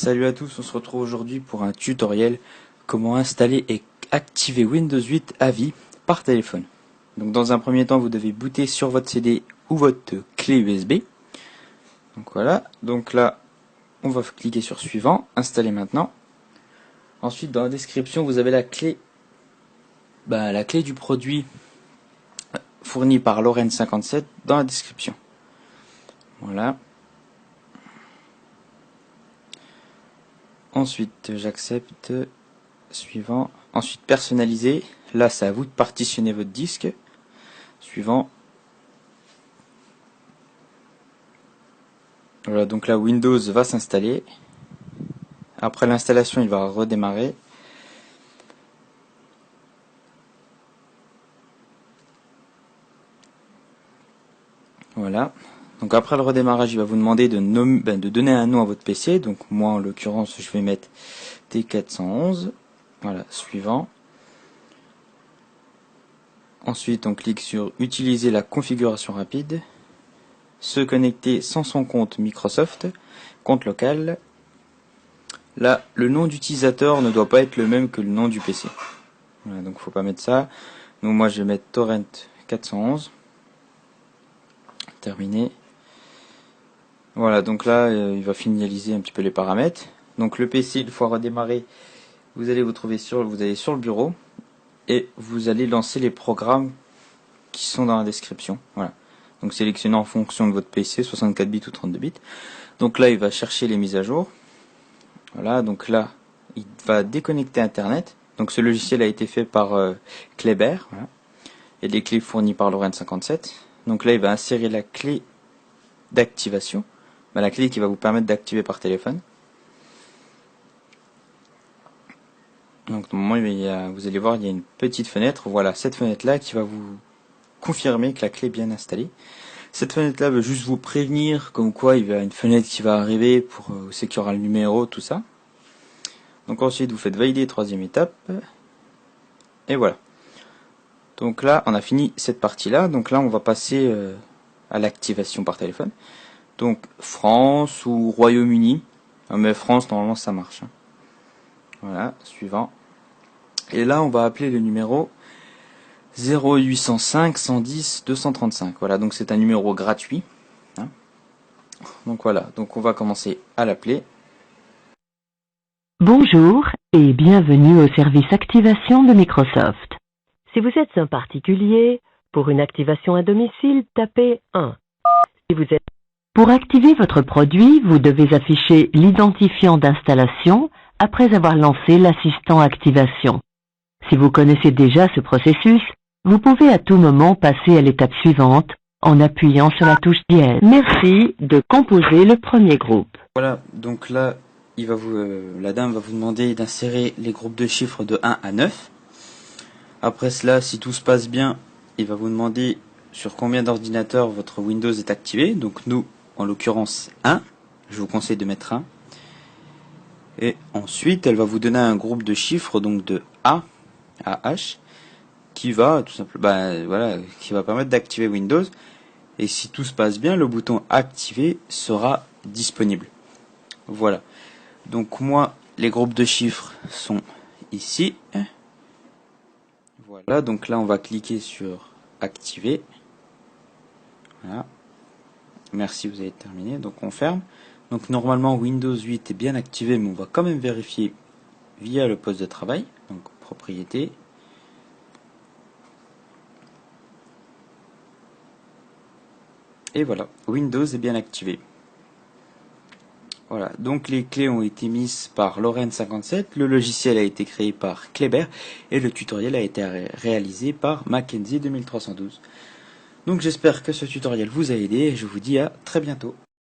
Salut à tous, on se retrouve aujourd'hui pour un tutoriel comment installer et activer Windows 8 à vie par téléphone. Donc dans un premier temps, vous devez booter sur votre CD ou votre clé USB. Donc voilà, donc là, on va cliquer sur suivant, installer maintenant. Ensuite, dans la description, vous avez la clé du produit fourni par Lorraine57 dans la description. Voilà. Ensuite, j'accepte. Suivant. Ensuite, personnaliser. Là, c'est à vous de partitionner votre disque. Suivant. Voilà, donc là, Windows va s'installer. Après l'installation, il va redémarrer. Voilà. Donc après le redémarrage, il va vous demander de donner un nom à votre PC. Donc moi, en l'occurrence, je vais mettre T411. Voilà, suivant. Ensuite, on clique sur utiliser la configuration rapide. Se connecter sans son compte Microsoft, compte local. Là, le nom d'utilisateur ne doit pas être le même que le nom du PC. Voilà, donc faut pas mettre ça. Donc moi, je vais mettre Torrent 411. Terminé. Voilà, donc là, il va finaliser un petit peu les paramètres. Donc le PC, une fois redémarré, vous allez sur le bureau et vous allez lancer les programmes qui sont dans la description. Voilà. Donc sélectionnez en fonction de votre PC, 64 bits ou 32 bits. Donc là, il va chercher les mises à jour. Voilà, donc là, il va déconnecter Internet. Donc ce logiciel a été fait par Kleber. Voilà. Et les clés fournies par Lorraine57. Donc là, il va insérer la clé d'activation. La clé qui va vous permettre d'activer par téléphone. Donc au moment vous allez voir, il y a une petite fenêtre. Voilà, cette fenêtre-là qui va vous confirmer que la clé est bien installée. Cette fenêtre-là veut juste vous prévenir, comme quoi il y a une fenêtre qui va arriver pour c'est qu'il y aura le numéro, tout ça. Donc ensuite, vous faites valider troisième étape. Et voilà. Donc là, on a fini cette partie-là. Donc là, on va passer à l'activation par téléphone. Donc France ou Royaume-Uni. Mais France, normalement, ça marche. Voilà, suivant. Et là, on va appeler le numéro 0805 110 235. Voilà, donc c'est un numéro gratuit. Donc voilà, donc on va commencer à l'appeler. Bonjour et bienvenue au service activation de Microsoft. Si vous êtes un particulier, pour une activation à domicile, tapez 1. Pour activer votre produit, vous devez afficher l'identifiant d'installation après avoir lancé l'assistant activation. Si vous connaissez déjà ce processus, vous pouvez à tout moment passer à l'étape suivante en appuyant sur la touche dièse. Merci de composer le premier groupe. Voilà, donc là, la dame va vous demander d'insérer les groupes de chiffres de 1 à 9. Après cela, si tout se passe bien, il va vous demander sur combien d'ordinateurs votre Windows est activé. Donc nous, en l'occurrence 1. Je vous conseille de mettre 1. Et ensuite, elle va vous donner un groupe de chiffres, donc de A à H, qui va tout simplement, qui va permettre d'activer Windows. Et si tout se passe bien, le bouton activer sera disponible. Voilà. Donc moi, les groupes de chiffres sont ici. Voilà, donc là on va cliquer sur activer. Voilà. Merci, vous avez terminé. Donc on ferme. Donc normalement Windows 8 est bien activé, mais on va quand même vérifier via le poste de travail. Donc propriété. Et voilà, Windows est bien activé. Voilà, donc les clés ont été mises par Lorraine57, le logiciel a été créé par Kleber et le tutoriel a été réalisé par Mackenzie 2312. Donc j'espère que ce tutoriel vous a aidé et je vous dis à très bientôt.